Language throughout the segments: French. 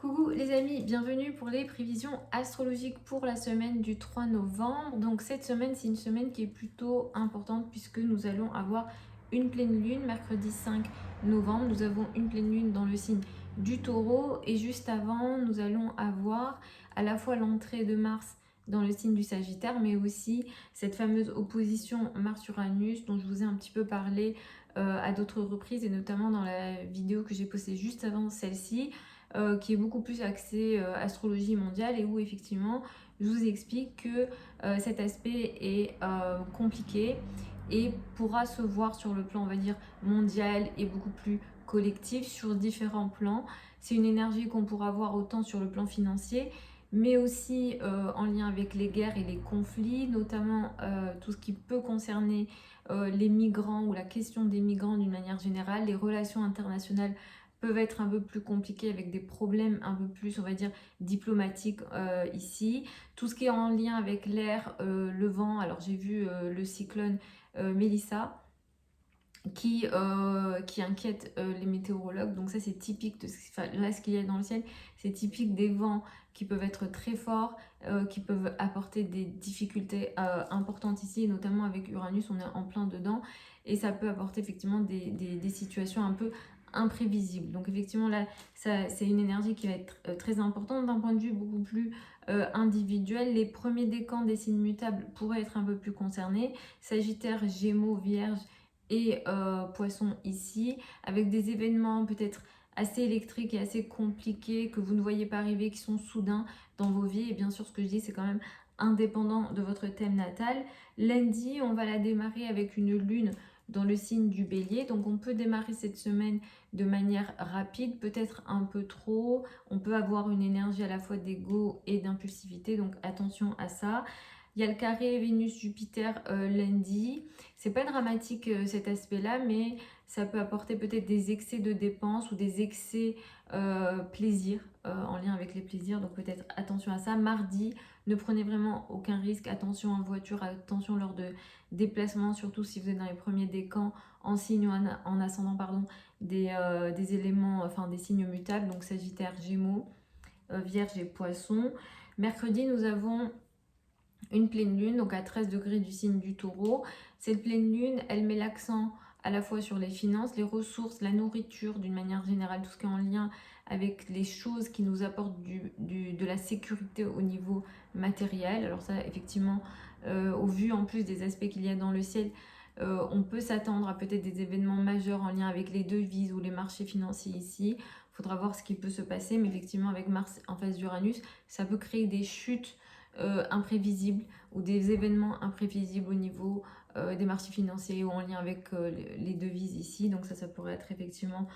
Coucou les amis, bienvenue pour les prévisions astrologiques pour la semaine du 3 novembre. Donc cette semaine, c'est une semaine qui est plutôt importante puisque nous allons avoir une pleine lune, mercredi 5 novembre. Nous avons une pleine lune dans le signe du Taureau et juste avant, nous allons avoir à la fois l'entrée de Mars dans le signe du Sagittaire, mais aussi cette fameuse opposition Mars-Uranus dont je vous ai un petit peu parlé à d'autres reprises et notamment dans la vidéo que j'ai postée juste avant celle-ci. Qui est beaucoup plus axée astrologie mondiale et où effectivement je vous explique que cet aspect est compliqué et pourra se voir sur le plan, on va dire, mondial et beaucoup plus collectif sur différents plans. C'est une énergie qu'on pourra voir autant sur le plan financier, mais aussi en lien avec les guerres et les conflits, notamment tout ce qui peut concerner les migrants ou la question des migrants d'une manière générale, les relations internationales peuvent être un peu plus compliquées avec des problèmes un peu plus, on va dire, diplomatiques ici. Tout ce qui est en lien avec l'air, le vent, alors j'ai vu le cyclone Mélissa qui inquiète les météorologues. Donc ça c'est typique de là ce qu'il y a dans le ciel, c'est typique des vents qui peuvent être très forts, qui peuvent apporter des difficultés importantes ici, et notamment avec Uranus, on est en plein dedans, et ça peut apporter effectivement des situations un peu imprévisibles. Donc effectivement là, c'est une énergie qui va être très importante d'un point de vue beaucoup plus individuel. Les premiers décans des signes mutables pourraient être un peu plus concernés. Sagittaire, Gémeaux, Vierge et Poisson ici, avec des événements peut-être assez électriques et assez compliqués que vous ne voyez pas arriver, qui sont soudains dans vos vies. Et bien sûr, ce que je dis, c'est quand même indépendant de votre thème natal. Lundi, on va la démarrer avec une lune dans le signe du Bélier. Donc on peut démarrer cette semaine de manière rapide, peut-être un peu trop. On peut avoir une énergie à la fois d'ego et d'impulsivité, donc attention à ça. Il y a le carré Vénus-Jupiter lundi. C'est pas dramatique cet aspect-là, mais ça peut apporter peut-être des excès de dépenses ou des excès plaisir en lien avec les plaisirs. Donc peut-être attention à ça. Mardi, ne prenez vraiment aucun risque. Attention en voiture, attention lors de déplacements, surtout si vous êtes dans les premiers décans en signe ou en ascendant, pardon, des éléments, enfin des signes mutables. Donc Sagittaire, Gémeaux, Vierge et Poisson. Mercredi, nous avons une pleine lune, donc à 13 degrés du signe du Taureau. Cette pleine lune, elle met l'accent à la fois sur les finances, les ressources, la nourriture d'une manière générale, tout ce qui est en lien avec les choses qui nous apportent de la sécurité au niveau matériel. Alors ça, effectivement, au vu en plus des aspects qu'il y a dans le ciel, on peut s'attendre à peut-être des événements majeurs en lien avec les devises ou les marchés financiers ici. Il faudra voir ce qui peut se passer, mais effectivement, avec Mars en face d'Uranus, ça peut créer des chutes imprévisibles ou des événements imprévisibles au niveau des marchés financiers ou en lien avec les devises ici. Donc ça pourrait être effectivement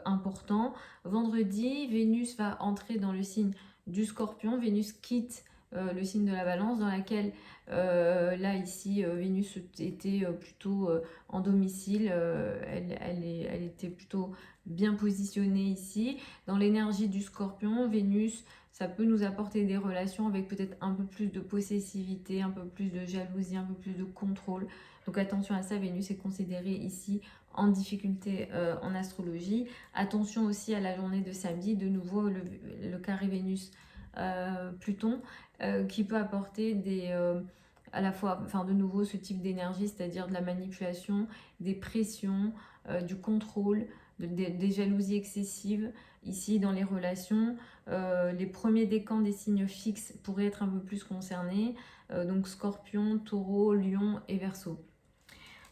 important. Vendredi, Vénus va entrer dans le signe du Scorpion. Vénus quitte le signe de la Balance, dans laquelle là ici Vénus était plutôt en domicile, elle était plutôt bien positionnée ici. Dans l'énergie du Scorpion, Vénus, ça peut nous apporter des relations avec peut-être un peu plus de possessivité, un peu plus de jalousie, un peu plus de contrôle. Donc attention à ça, Vénus est considérée ici en difficulté en astrologie. Attention aussi à la journée de samedi, de nouveau le carré Vénus-Pluton qui peut apporter à la fois, enfin de nouveau ce type d'énergie, c'est-à-dire de la manipulation, des pressions, du contrôle, des jalousies excessives ici dans les relations. Les premiers décans des signes fixes pourraient être un peu plus concernés, donc Scorpion, Taureau, Lion et Verseau.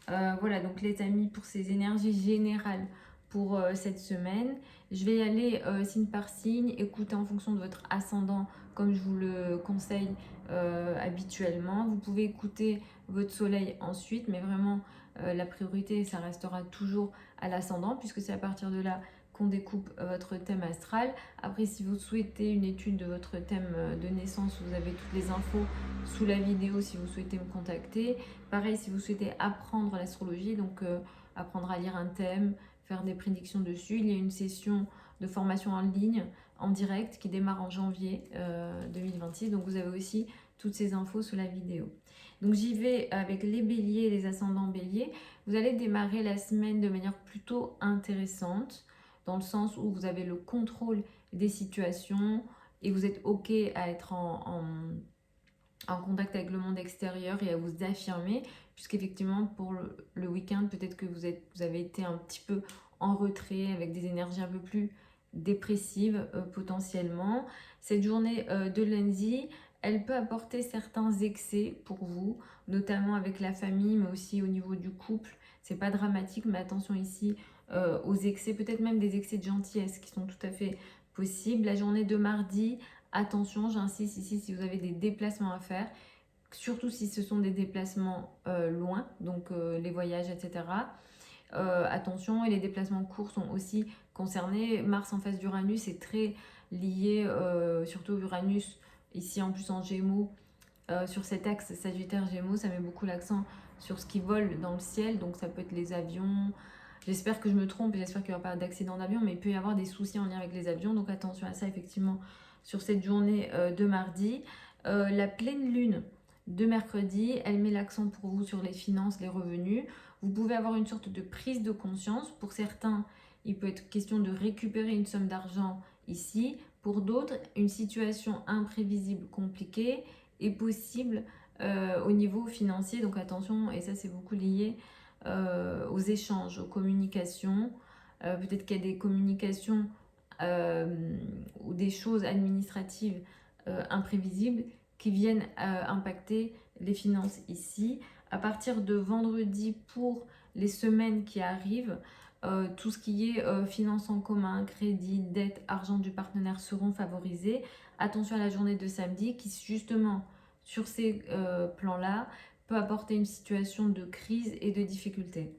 Voilà donc les amis pour ces énergies générales pour cette semaine. Je vais y aller signe par signe, écoutez en fonction de votre ascendant comme je vous le conseille habituellement. Vous pouvez écouter votre soleil ensuite, mais vraiment la priorité ça restera toujours à l'ascendant puisque c'est à partir de là qu'on découpe votre thème astral. Après, si vous souhaitez une étude de votre thème de naissance, vous avez toutes les infos sous la vidéo si vous souhaitez me contacter. Pareil, si vous souhaitez apprendre l'astrologie, donc apprendre à lire un thème, faire des prédictions dessus, il y a une session de formation en ligne, en direct, qui démarre en janvier 2026. Donc vous avez aussi toutes ces infos sous la vidéo. Donc j'y vais avec les béliers et les ascendants béliers. Vous allez démarrer la semaine de manière plutôt intéressante. dans le sens où vous avez le contrôle des situations et vous êtes OK à être en contact avec le monde extérieur et à vous affirmer, puisqu'effectivement pour le week-end, peut-être que vous avez été un petit peu en retrait avec des énergies un peu plus dépressives potentiellement. Cette journée de lundi, elle peut apporter certains excès pour vous, notamment avec la famille, mais aussi au niveau du couple. C'est pas dramatique, mais attention ici aux excès, peut-être même des excès de gentillesse qui sont tout à fait possibles. La journée de mardi, attention, j'insiste ici, si vous avez des déplacements à faire, surtout si ce sont des déplacements loin, donc les voyages, etc. Attention, et les déplacements courts sont aussi concernés. Mars en face d'Uranus est très lié, surtout Uranus, ici en plus en Gémeaux, sur cet axe Sagittaire-Gémeaux, ça met beaucoup l'accent sur ce qui vole dans le ciel, donc ça peut être les avions. J'espère que je me trompe, j'espère qu'il n'y aura pas d'accident d'avion, mais il peut y avoir des soucis en lien avec les avions, donc attention à ça effectivement sur cette journée de mardi. La pleine lune de mercredi, elle met l'accent pour vous sur les finances, les revenus. Vous pouvez avoir une sorte de prise de conscience. Pour certains, il peut être question de récupérer une somme d'argent ici. Pour d'autres, une situation imprévisible, compliquée est possible au niveau financier. Donc attention, et ça c'est beaucoup lié aux échanges, aux communications. Peut-être qu'il y a des communications ou des choses administratives imprévisibles qui viennent impacter les finances ici. À partir de vendredi, pour les semaines qui arrivent, tout ce qui est finances en commun, crédit, dette, argent du partenaire seront favorisés. Attention à la journée de samedi qui justement sur ces plans-là peut apporter une situation de crise et de difficulté.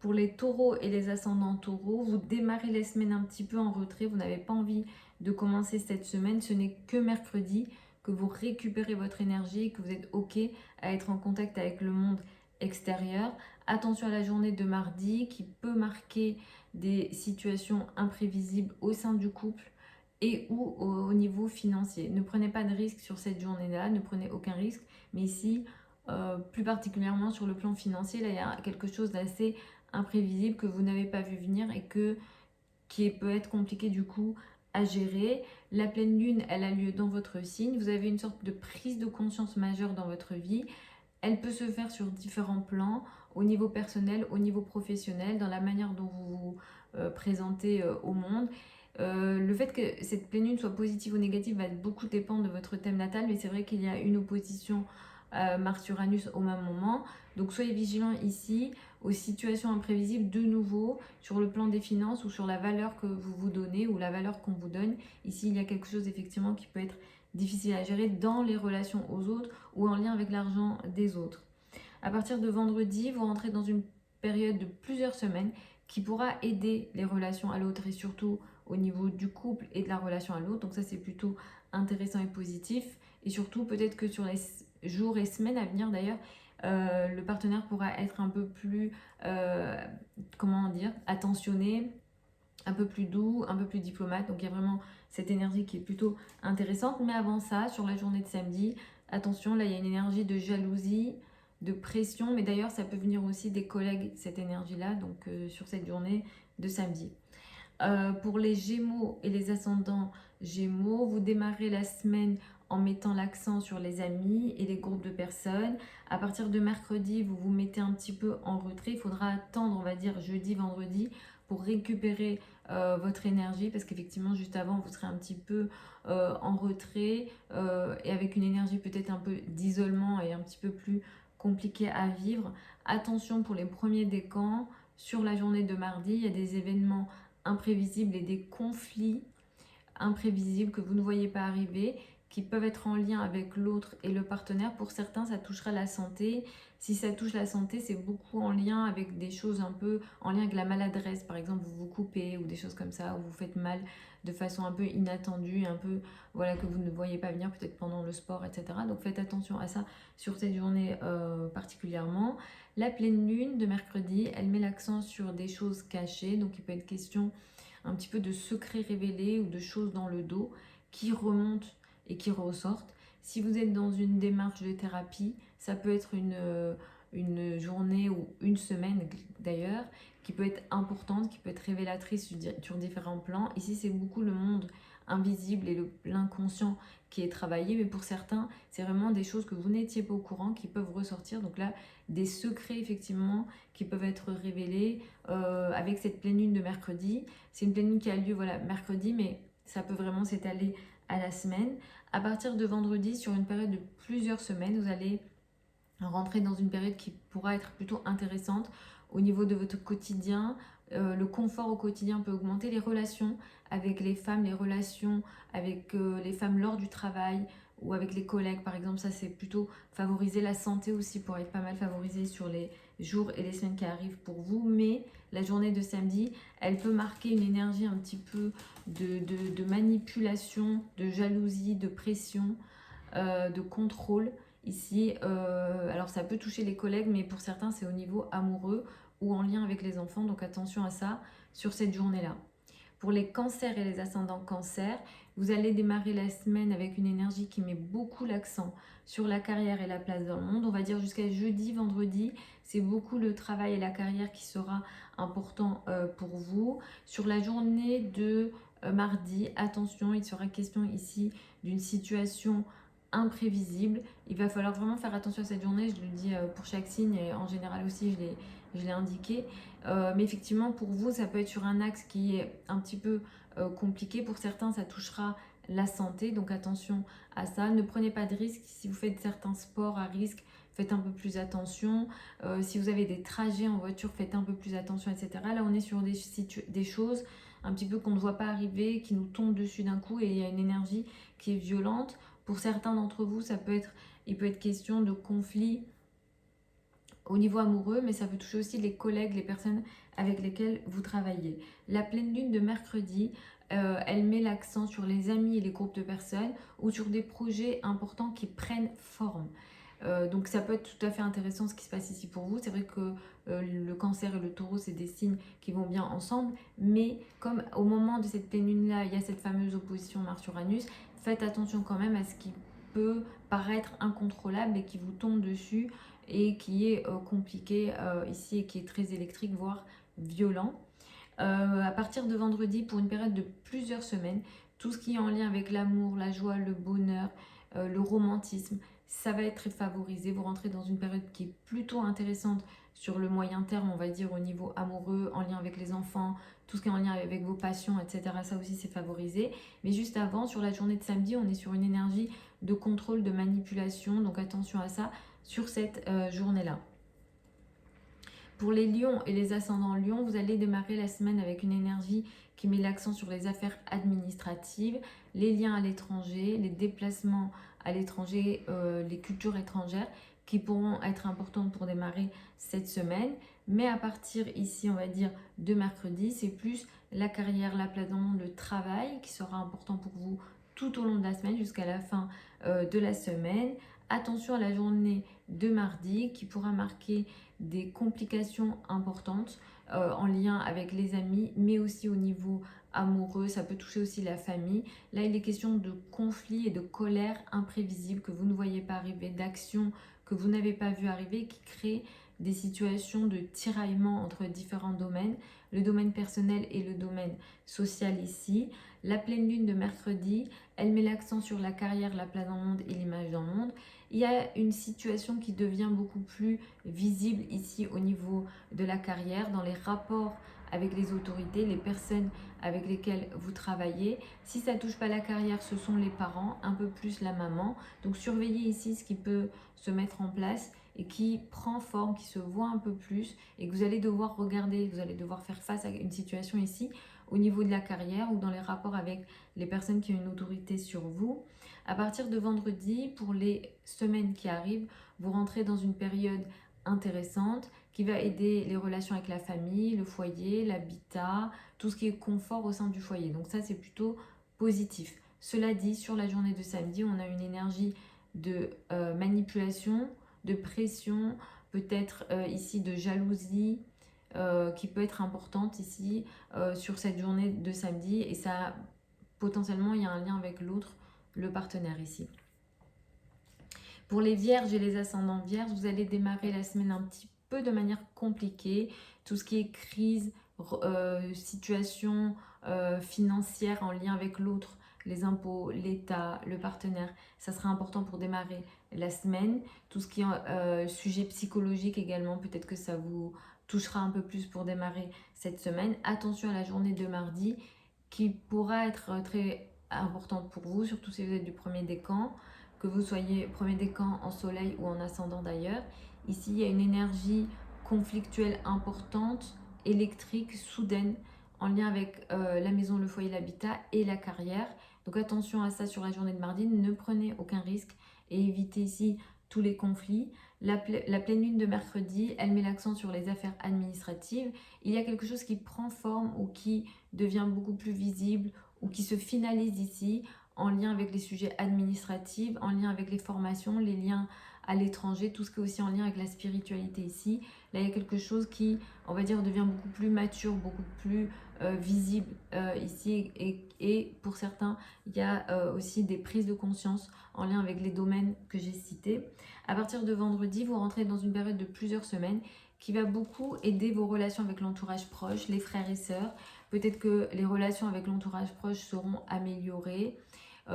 Pour les taureaux et les ascendants taureaux, vous démarrez les semaines un petit peu en retrait, vous n'avez pas envie de commencer cette semaine, ce n'est que mercredi que vous récupérez votre énergie et que vous êtes OK à être en contact avec le monde extérieur. Attention à la journée de mardi qui peut marquer des situations imprévisibles au sein du couple et ou au niveau financier. Ne prenez pas de risque sur cette journée-là, ne prenez aucun risque, mais ici, plus particulièrement sur le plan financier, là il y a quelque chose d'assez imprévisible que vous n'avez pas vu venir et qui peut être compliqué du coup à gérer. La pleine lune, elle a lieu dans votre signe. Vous avez une sorte de prise de conscience majeure dans votre vie. Elle peut se faire sur différents plans, au niveau personnel, au niveau professionnel, dans la manière dont vous vous présentez au monde. Le fait que cette pleine lune soit positive ou négative va beaucoup dépendre de votre thème natal, mais c'est vrai qu'il y a une opposition Mars-Uranus au même moment. Donc soyez vigilants ici aux situations imprévisibles de nouveau sur le plan des finances ou sur la valeur que vous vous donnez ou la valeur qu'on vous donne. Ici, il y a quelque chose effectivement qui peut être difficile à gérer dans les relations aux autres ou en lien avec l'argent des autres. À partir de vendredi, vous rentrez dans une période de plusieurs semaines qui pourra aider les relations à l'autre et surtout au niveau du couple et de la relation à l'autre. Donc ça, c'est plutôt intéressant et positif. Et surtout, peut-être que sur les jours et semaines à venir d'ailleurs, le partenaire pourra être un peu plus, comment dire, attentionné, un peu plus doux, un peu plus diplomate. Donc il y a vraiment cette énergie qui est plutôt intéressante. Mais avant ça, sur la journée de samedi, attention, là il y a une énergie de jalousie, de pression. Mais d'ailleurs, ça peut venir aussi des collègues, cette énergie-là, donc sur cette journée de samedi. Pour les Gémeaux et les ascendants Gémeaux, vous démarrez la semaine en mettant l'accent sur les amis et les groupes de personnes. À partir de mercredi, vous vous mettez un petit peu en retrait. Il faudra attendre, on va dire, jeudi, vendredi pour récupérer votre énergie parce qu'effectivement, juste avant, vous serez un petit peu en retrait et avec une énergie peut-être un peu d'isolement et un petit peu plus compliquée à vivre. Attention pour les premiers décans. Sur la journée de mardi, il y a des événements imprévisibles et des conflits imprévisibles que vous ne voyez pas arriver, qui peuvent être en lien avec l'autre et le partenaire. Pour certains, ça touchera la santé. Si ça touche la santé, c'est beaucoup en lien avec des choses un peu en lien avec la maladresse. Par exemple, vous vous coupez ou des choses comme ça, ou vous faites mal de façon un peu inattendue, un peu voilà que vous ne voyez pas venir, peut-être pendant le sport, etc. Donc faites attention à ça sur cette journée particulièrement. La pleine lune de mercredi, elle met l'accent sur des choses cachées, donc il peut être question un petit peu de secrets révélés ou de choses dans le dos qui remontent et qui ressortent. Si vous êtes dans une démarche de thérapie, ça peut être une journée ou une semaine d'ailleurs, qui peut être importante, qui peut être révélatrice sur différents plans. Ici, c'est beaucoup le monde invisible et l'inconscient qui est travaillé, mais pour certains, c'est vraiment des choses que vous n'étiez pas au courant qui peuvent ressortir. Donc là, des secrets effectivement qui peuvent être révélés avec cette pleine lune de mercredi. C'est une pleine lune qui a lieu voilà, mercredi, mais ça peut vraiment s'étaler à la semaine. À partir de vendredi, sur une période de plusieurs semaines, vous allez rentrer dans une période qui pourra être plutôt intéressante au niveau de votre quotidien. Le confort au quotidien peut augmenter, les relations avec les femmes, les relations avec les femmes lors du travail ou avec les collègues par exemple, ça c'est plutôt favoriser. La santé aussi pourrait être pas mal favorisée sur les jours et les semaines qui arrivent pour vous, mais la journée de samedi, elle peut marquer une énergie un petit peu de manipulation, de jalousie, de pression, de contrôle. Ici, alors ça peut toucher les collègues, mais pour certains, c'est au niveau amoureux ou en lien avec les enfants. Donc attention à ça sur cette journée-là. Pour les cancers et les ascendants cancers, vous allez démarrer la semaine avec une énergie qui met beaucoup l'accent sur la carrière et la place dans le monde. On va dire jusqu'à jeudi, vendredi, c'est beaucoup le travail et la carrière qui sera important pour vous. Sur la journée de mardi, attention, il sera question ici d'une situation imprévisible. Il va falloir vraiment faire attention à cette journée, je le dis pour chaque signe et en général aussi je l'ai indiqué. Mais effectivement pour vous ça peut être sur un axe qui est un petit peu compliqué. Pour certains ça touchera la santé, donc attention à ça. Ne prenez pas de risques. Si vous faites certains sports à risque, faites un peu plus attention. Si vous avez des trajets en voiture, faites un peu plus attention, etc. Là on est sur des choses un petit peu qu'on ne voit pas arriver, qui nous tombent dessus d'un coup et il y a une énergie qui est violente. Pour certains d'entre vous, il peut être question de conflits au niveau amoureux, mais ça peut toucher aussi les collègues, les personnes avec lesquelles vous travaillez. La pleine lune de mercredi, elle met l'accent sur les amis et les groupes de personnes ou sur des projets importants qui prennent forme. Donc ça peut être tout à fait intéressant ce qui se passe ici pour vous. C'est vrai que le cancer et le taureau, c'est des signes qui vont bien ensemble, mais comme au moment de cette pleine lune là, il y a cette fameuse opposition Mars-Uranus, faites attention quand même à ce qui peut paraître incontrôlable et qui vous tombe dessus et qui est compliqué ici et qui est très électrique, voire violent. À partir de vendredi, pour une période de plusieurs semaines, tout ce qui est en lien avec l'amour, la joie, le bonheur, le romantisme, ça va être très favorisé. Vous rentrez dans une période qui est plutôt intéressante sur le moyen terme, on va dire au niveau amoureux, en lien avec les enfants, tout ce qui est en lien avec vos passions, etc. Ça aussi c'est favorisé. Mais juste avant, sur la journée de samedi, on est sur une énergie de contrôle, de manipulation, donc attention à ça sur cette journée-là. Pour les lions et les ascendants lions, vous allez démarrer la semaine avec une énergie qui met l'accent sur les affaires administratives, les liens à l'étranger, les déplacements à l'étranger, les cultures étrangères qui pourront être importantes pour démarrer cette semaine. Mais à partir ici, on va dire de mercredi, c'est plus la carrière, la place dans le monde, le travail qui sera important pour vous tout au long de la semaine jusqu'à la fin de la semaine. Attention à la journée de mardi qui pourra marquer des complications importantes en lien avec les amis, mais aussi au niveau amoureux. Ça peut toucher aussi la famille. Là, il est question de conflits et de colère imprévisibles que vous ne voyez pas arriver, d'actions que vous n'avez pas vu arriver, qui créent des situations de tiraillement entre différents domaines, le domaine personnel et le domaine social ici. La pleine lune de mercredi, elle met l'accent sur la carrière, la place dans le monde et l'image dans le monde. Il y a une situation qui devient beaucoup plus visible ici au niveau de la carrière, dans les rapports avec les autorités, les personnes avec lesquelles vous travaillez. Si ça ne touche pas la carrière, ce sont les parents, un peu plus la maman. Donc surveillez ici ce qui peut se mettre en place et qui prend forme, qui se voit un peu plus et que vous allez devoir regarder, vous allez devoir faire face à une situation ici au niveau de la carrière ou dans les rapports avec les personnes qui ont une autorité sur vous. À partir de vendredi, pour les semaines qui arrivent, vous rentrez dans une période intéressante qui va aider les relations avec la famille, le foyer, l'habitat, tout ce qui est confort au sein du foyer. Donc ça, c'est plutôt positif. Cela dit, sur la journée de samedi, on a une énergie de manipulation, de pression, peut-être ici de jalousie, qui peut être importante ici sur cette journée de samedi. Et ça, potentiellement, il y a un lien avec l'autre, le partenaire ici. Pour les vierges et les ascendants vierges, vous allez démarrer la semaine un petit peu de manière compliquée. Tout ce qui est crise, situation financière en lien avec l'autre, les impôts, l'État, le partenaire, ça sera important pour démarrer la semaine. Tout ce qui est sujet psychologique également, peut-être que ça vous touchera un peu plus pour démarrer cette semaine. Attention à la journée de mardi qui pourra être très importante pour vous, surtout si vous êtes du premier décan, que vous soyez premier décan en soleil ou en ascendant d'ailleurs. Ici, il y a une énergie conflictuelle importante, électrique, soudaine, en lien avec la maison, le foyer, l'habitat et la carrière. Donc attention à ça sur la journée de mardi, ne prenez aucun risque et évitez ici tous les conflits. La pleine lune de mercredi, elle met l'accent sur les affaires administratives. Il y a quelque chose qui prend forme ou qui devient beaucoup plus visible ou qui se finalise ici en lien avec les sujets administratifs, en lien avec les formations, les liens à l'étranger, tout ce qui est aussi en lien avec la spiritualité ici. Là, il y a quelque chose qui, on va dire, devient beaucoup plus mature, beaucoup plus visible ici. Et pour certains, il y a aussi des prises de conscience en lien avec les domaines que j'ai cités. À partir de vendredi, vous rentrez dans une période de plusieurs semaines qui va beaucoup aider vos relations avec l'entourage proche, les frères et sœurs. Peut-être que les relations avec l'entourage proche seront améliorées.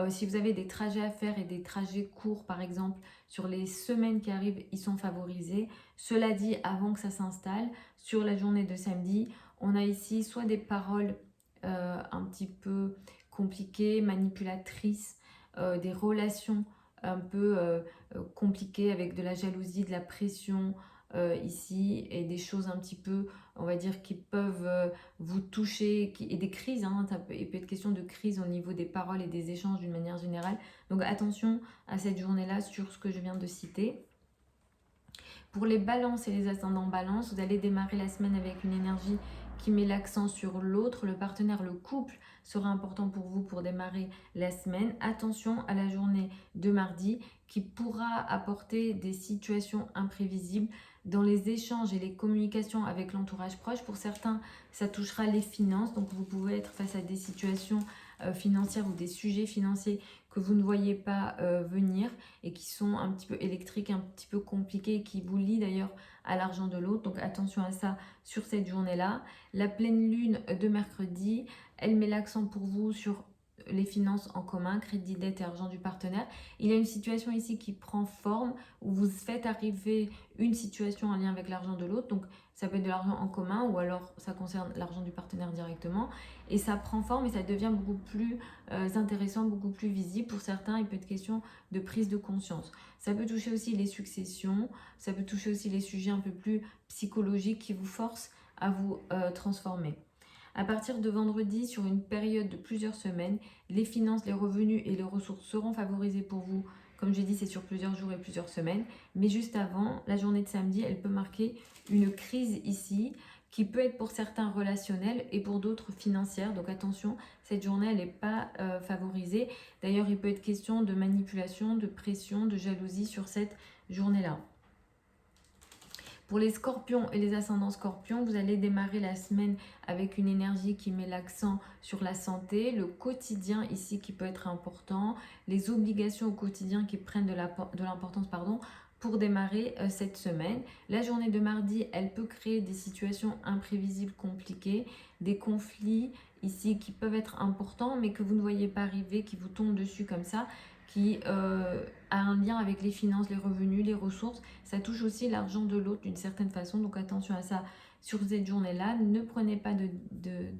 Si vous avez des trajets à faire et des trajets courts, par exemple, sur les semaines qui arrivent, ils sont favorisés. Cela dit, avant que ça s'installe, sur la journée de samedi, on a ici soit des paroles un petit peu compliquées, manipulatrices, des relations un peu compliquées avec de la jalousie, de la pression ici et des choses un petit peu, on va dire, qui peuvent vous toucher et des crises, hein, il peut être question de crise au niveau des paroles et des échanges d'une manière générale. Donc attention à cette journée-là sur ce que je viens de citer. Pour les balances et les ascendants balance, vous allez démarrer la semaine avec une énergie qui met l'accent sur l'autre, le partenaire, le couple sera important pour vous pour démarrer la semaine. Attention à la journée de mardi qui pourra apporter des situations imprévisibles dans les échanges et les communications avec l'entourage proche. Pour certains, ça touchera les finances, donc vous pouvez être face à des situations financières ou des sujets financiers que vous ne voyez pas venir et qui sont un petit peu électriques, un petit peu compliqués et qui vous lient d'ailleurs à l'argent de l'autre. Donc attention à ça sur cette journée-là. La pleine lune de mercredi, elle met l'accent pour vous sur les finances en commun, crédit, dette et argent du partenaire. Il y a une situation ici qui prend forme où vous faites arriver une situation en lien avec l'argent de l'autre. Donc ça peut être de l'argent en commun ou alors ça concerne l'argent du partenaire directement. Et ça prend forme et ça devient beaucoup plus intéressant, beaucoup plus visible. Pour certains, il peut être question de prise de conscience. Ça peut toucher aussi les successions, ça peut toucher aussi les sujets un peu plus psychologiques qui vous forcent à vous transformer. À partir de vendredi, sur une période de plusieurs semaines, les finances, les revenus et les ressources seront favorisés pour vous. Comme j'ai dit, c'est sur plusieurs jours et plusieurs semaines. Mais juste avant, la journée de samedi, elle peut marquer une crise ici qui peut être pour certains relationnelle et pour d'autres financière. Donc attention, cette journée, elle n'est pas favorisée. D'ailleurs, il peut être question de manipulation, de pression, de jalousie sur cette journée-là. Pour les scorpions et les ascendants scorpions, vous allez démarrer la semaine avec une énergie qui met l'accent sur la santé, le quotidien ici qui peut être important, les obligations au quotidien qui prennent de l'importance pour démarrer cette semaine. La journée de mardi, elle peut créer des situations imprévisibles, compliquées, des conflits ici qui peuvent être importants mais que vous ne voyez pas arriver, qui vous tombent dessus comme ça, qui a un lien avec les finances, les revenus, les ressources. Ça touche aussi l'argent de l'autre d'une certaine façon, donc attention à ça sur cette journée-là. Ne prenez pas de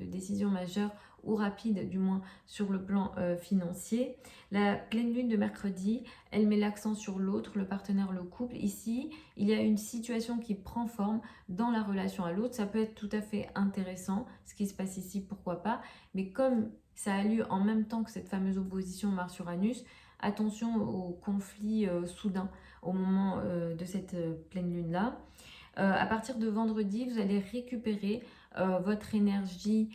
décision majeure ou rapide, du moins sur le plan financier. La pleine lune de mercredi, elle met l'accent sur l'autre, le partenaire, le couple. Ici, il y a une situation qui prend forme dans la relation à l'autre. Ça peut être tout à fait intéressant, ce qui se passe ici, pourquoi pas. Mais comme ça a lieu en même temps que cette fameuse opposition Mars-Uranus, attention aux conflits soudains au moment de cette pleine lune-là. À partir de vendredi, vous allez récupérer votre énergie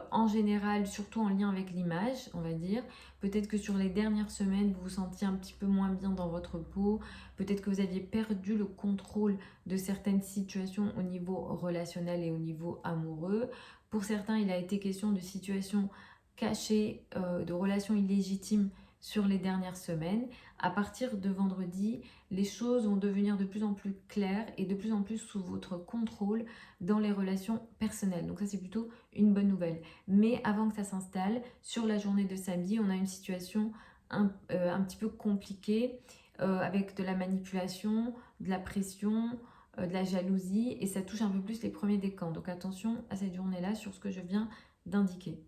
en général, surtout en lien avec l'image, on va dire. Peut-être que sur les dernières semaines, vous vous sentiez un petit peu moins bien dans votre peau. Peut-être que vous aviez perdu le contrôle de certaines situations au niveau relationnel et au niveau amoureux. Pour certains, il a été question de situations cachées, de relations illégitimes sur les dernières semaines. À partir de vendredi, les choses vont devenir de plus en plus claires et de plus en plus sous votre contrôle dans les relations personnelles. Donc ça, c'est plutôt une bonne nouvelle. Mais avant que ça s'installe, sur la journée de samedi, on a une situation un petit peu compliquée avec de la manipulation, de la pression, de la jalousie, et ça touche un peu plus les premiers décans. Donc attention à cette journée-là sur ce que je viens d'indiquer.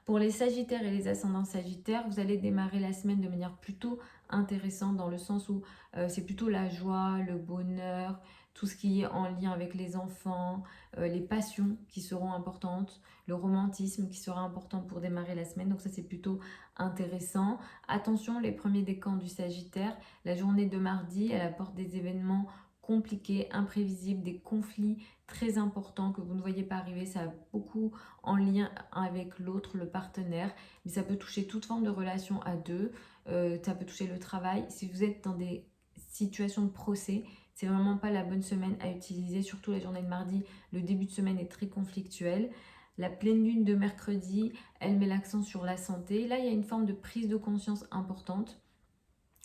Pour les Sagittaires et les ascendants Sagittaires, vous allez démarrer la semaine de manière plutôt intéressante dans le sens où c'est plutôt la joie, le bonheur, tout ce qui est en lien avec les enfants, les passions qui seront importantes, le romantisme qui sera important pour démarrer la semaine. Donc ça, c'est plutôt intéressant. Attention, les premiers décans du Sagittaire, la journée de mardi, elle apporte des événements compliqués, imprévisibles, des conflits très importants que vous ne voyez pas arriver. Ça a beaucoup en lien avec l'autre, le partenaire, mais ça peut toucher toute forme de relation à deux, ça peut toucher le travail. Si vous êtes dans des situations de procès, c'est vraiment pas la bonne semaine à utiliser, surtout la journée de mardi, le début de semaine est très conflictuel. La pleine lune de mercredi, elle met l'accent sur la santé. Là, il y a une forme de prise de conscience importante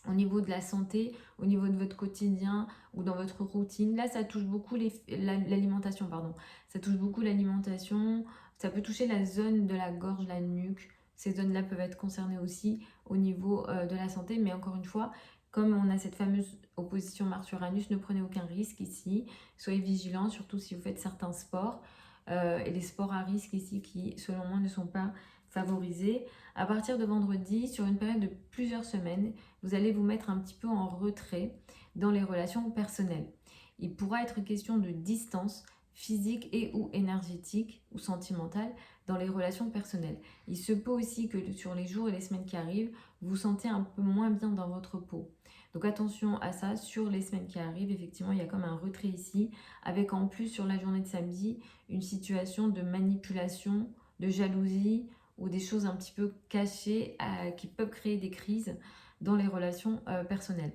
au niveau de la santé, au niveau de votre quotidien ou dans votre routine. Là, ça touche beaucoup l'alimentation, pardon. Ça touche beaucoup l'alimentation, ça peut toucher la zone de la gorge, la nuque. Ces zones-là peuvent être concernées aussi au niveau de la santé, mais encore une fois, comme on a cette fameuse opposition Mars-Uranus, ne prenez aucun risque ici. Soyez vigilants, surtout si vous faites certains sports. Et les sports à risque ici qui, selon moi, ne sont pas favorisés. À partir de vendredi, sur une période de plusieurs semaines, vous allez vous mettre un petit peu en retrait dans les relations personnelles. Il pourra être question de distance physique et ou énergétique ou sentimentale dans les relations personnelles. Il se peut aussi que sur les jours et les semaines qui arrivent, vous vous sentez un peu moins bien dans votre peau. Donc attention à ça, sur les semaines qui arrivent, effectivement, il y a comme un retrait ici, avec en plus sur la journée de samedi, une situation de manipulation, de jalousie ou des choses un petit peu cachées qui peuvent créer des crises dans les relations personnelles.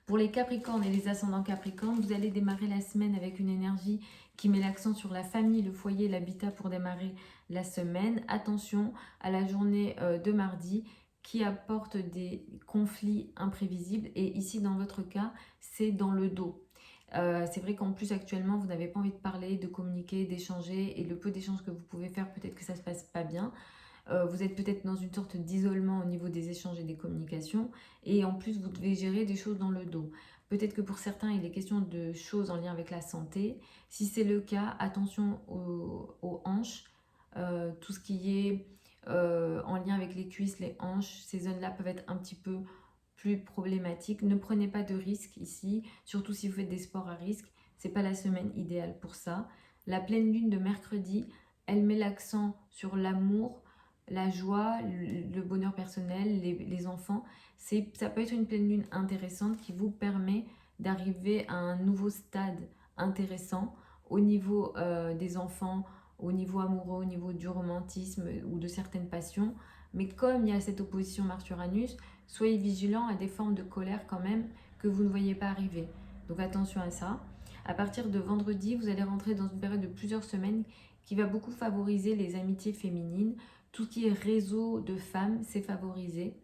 Pour les Capricornes et les ascendants Capricornes, vous allez démarrer la semaine avec une énergie qui met l'accent sur la famille, le foyer, l'habitat pour démarrer la semaine. Attention à la journée de mardi qui apporte des conflits imprévisibles. Et ici, dans votre cas, c'est dans le dos. C'est vrai qu'en plus actuellement vous n'avez pas envie de parler, de communiquer, d'échanger, et le peu d'échanges que vous pouvez faire, peut-être que ça se passe pas bien. Vous êtes peut-être dans une sorte d'isolement au niveau des échanges et des communications, et en plus vous devez gérer des choses dans le dos. Peut-être que pour certains il est question de choses en lien avec la santé. Si c'est le cas, attention aux hanches, tout ce qui est en lien avec les cuisses, les hanches, ces zones-là peuvent être un petit peu plus problématiques. Ne prenez pas de risques ici, surtout si vous faites des sports à risque. C'est pas la semaine idéale pour ça. La pleine lune de mercredi, elle met l'accent sur l'amour, la joie, le bonheur personnel, les enfants. Ça peut être une pleine lune intéressante qui vous permet d'arriver à un nouveau stade intéressant au niveau des enfants, au niveau amoureux, au niveau du romantisme ou de certaines passions. Mais comme il y a cette opposition Mars-Uranus, soyez vigilants à des formes de colère quand même que vous ne voyez pas arriver. Donc attention à ça. À partir de vendredi, vous allez rentrer dans une période de plusieurs semaines qui va beaucoup favoriser les amitiés féminines. Tout ce qui est réseau de femmes, c'est favorisé.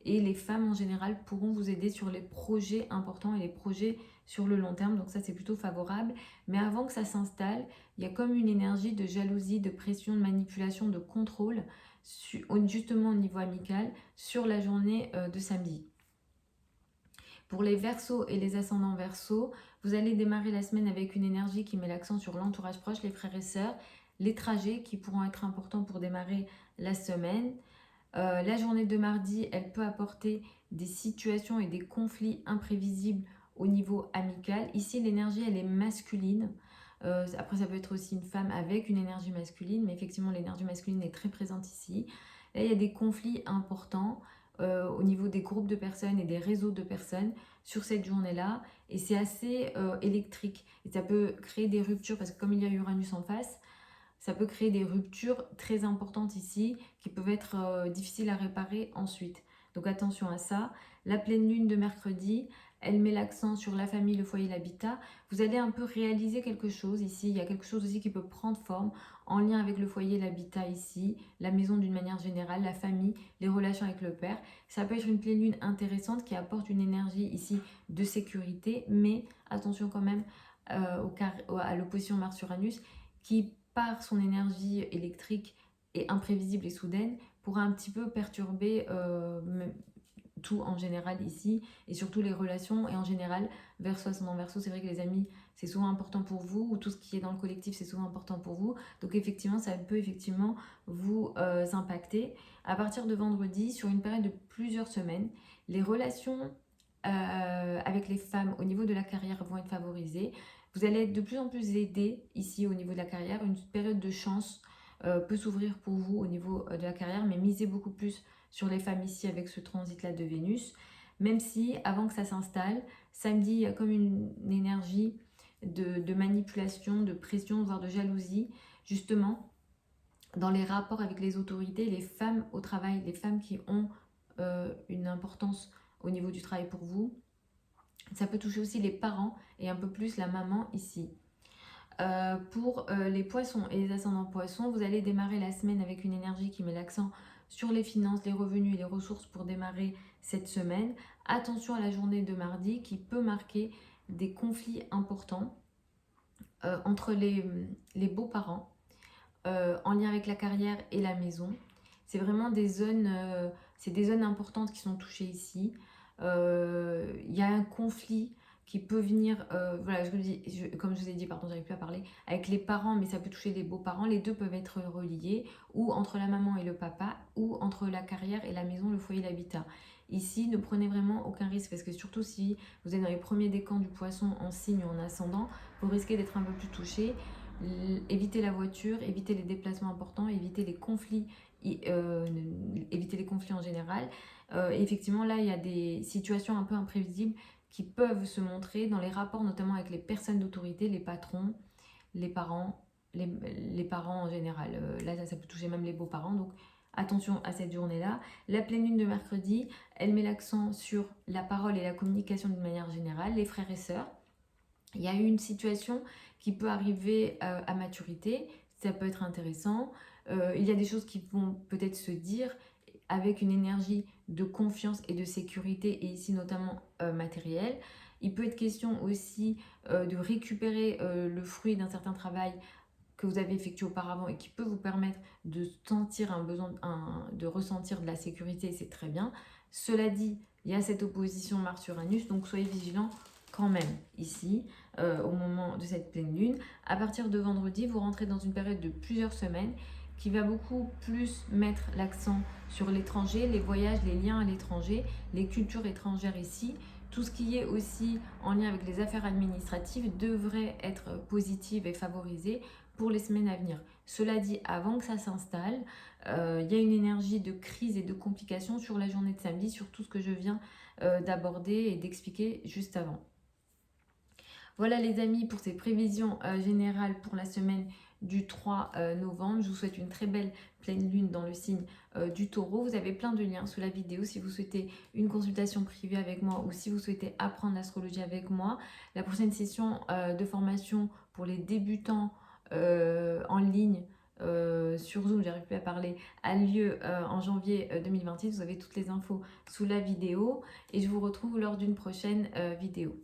Et les femmes en général pourront vous aider sur les projets importants et les projets sur le long terme. Donc ça, c'est plutôt favorable. Mais avant que ça s'installe, il y a comme une énergie de jalousie, de pression, de manipulation, de contrôle, justement au niveau amical, sur la journée de samedi. Pour les Verseaux et les ascendants Verseaux, vous allez démarrer la semaine avec une énergie qui met l'accent sur l'entourage proche, les frères et sœurs, les trajets qui pourront être importants pour démarrer la semaine. La journée de mardi, elle peut apporter des situations et des conflits imprévisibles au niveau amical. Ici, l'énergie, elle est masculine. Après, ça peut être aussi une femme avec une énergie masculine, mais effectivement, l'énergie masculine est très présente ici. Là, il y a des conflits importants au niveau des groupes de personnes et des réseaux de personnes sur cette journée-là. Et c'est assez électrique. Et ça peut créer des ruptures, parce que comme il y a Uranus en face, ça peut créer des ruptures très importantes ici qui peuvent être difficiles à réparer ensuite. Donc attention à ça. La pleine lune de mercredi, elle met l'accent sur la famille, le foyer, l'habitat. Vous allez un peu réaliser quelque chose ici. Il y a quelque chose aussi qui peut prendre forme en lien avec le foyer, l'habitat ici, la maison d'une manière générale, la famille, les relations avec le père. Ça peut être une pleine lune intéressante qui apporte une énergie ici de sécurité, mais attention quand même à l'opposition Mars-Uranus qui, par son énergie électrique et imprévisible et soudaine, pourra un petit peu perturber tout en général ici, et surtout les relations, et en général, Verseau, ascendant Verseau, c'est vrai que les amis, c'est souvent important pour vous, ou tout ce qui est dans le collectif, c'est souvent important pour vous, donc effectivement, ça peut effectivement vous impacter. À partir de vendredi, sur une période de plusieurs semaines, les relations avec les femmes au niveau de la carrière vont être favorisées. Vous allez être de plus en plus aidé ici au niveau de la carrière, une période de chance peut s'ouvrir pour vous au niveau de la carrière, mais misez beaucoup plus sur les femmes ici avec ce transit-là de Vénus, même si avant que ça s'installe, samedi, il y a comme une énergie de manipulation, de pression, voire de jalousie, justement, dans les rapports avec les autorités, les femmes au travail, les femmes qui ont une importance au niveau du travail pour vous. Ça peut toucher aussi les parents et un peu plus la maman ici. Pour les poissons et les ascendants poissons, vous allez démarrer la semaine avec une énergie qui met l'accent sur les finances, les revenus et les ressources pour démarrer cette semaine. Attention à la journée de mardi qui peut marquer des conflits importants entre les beaux-parents en lien avec la carrière et la maison. C'est vraiment des zones, c'est des zones importantes qui sont touchées ici. Il y a un conflit qui peut venir, voilà, comme je vous ai dit, pardon, j'arrive plus à parler, avec les parents, mais ça peut toucher les beaux-parents. Les deux peuvent être reliés, ou entre la maman et le papa, ou entre la carrière et la maison, le foyer, l'habitat. Ici, ne prenez vraiment aucun risque, parce que surtout si vous êtes dans les premiers décans du poisson en signe ou en ascendant, vous risquez d'être un peu plus touché. Évitez la voiture, évitez les déplacements importants, évitez les conflits, évitez les conflits en général. Effectivement, là, il y a des situations un peu imprévisibles qui peuvent se montrer dans les rapports, notamment avec les personnes d'autorité, les patrons, les parents, les parents en général. Là, ça peut toucher même les beaux-parents, donc attention à cette journée-là. La pleine lune de mercredi, elle met l'accent sur la parole et la communication d'une manière générale, les frères et sœurs. Il y a une situation qui peut arriver à maturité, ça peut être intéressant. Il y a des choses qui vont peut-être se dire avec une énergie de confiance et de sécurité, et ici notamment matérielle. Il peut être question aussi de récupérer le fruit d'un certain travail que vous avez effectué auparavant et qui peut vous permettre de sentir un besoin, de ressentir de la sécurité, c'est très bien. Cela dit, il y a cette opposition Mars-Uranus, donc soyez vigilants quand même ici au moment de cette pleine lune. À partir de vendredi, vous rentrez dans une période de plusieurs semaines qui va beaucoup plus mettre l'accent sur l'étranger, les voyages, les liens à l'étranger, les cultures étrangères ici. Tout ce qui est aussi en lien avec les affaires administratives devrait être positif et favorisé pour les semaines à venir. Cela dit, avant que ça s'installe, il y a une énergie de crise et de complications sur la journée de samedi, sur tout ce que je viens d'aborder et d'expliquer juste avant. Voilà les amis pour ces prévisions générales pour la semaine du 3 novembre. Je vous souhaite une très belle pleine lune dans le signe du Taureau. Vous avez plein de liens sous la vidéo si vous souhaitez une consultation privée avec moi ou si vous souhaitez apprendre l'astrologie avec moi. La prochaine session de formation pour les débutants en ligne sur Zoom, j'arrive plus à parler, a lieu en janvier 2026. Vous avez toutes les infos sous la vidéo et je vous retrouve lors d'une prochaine vidéo.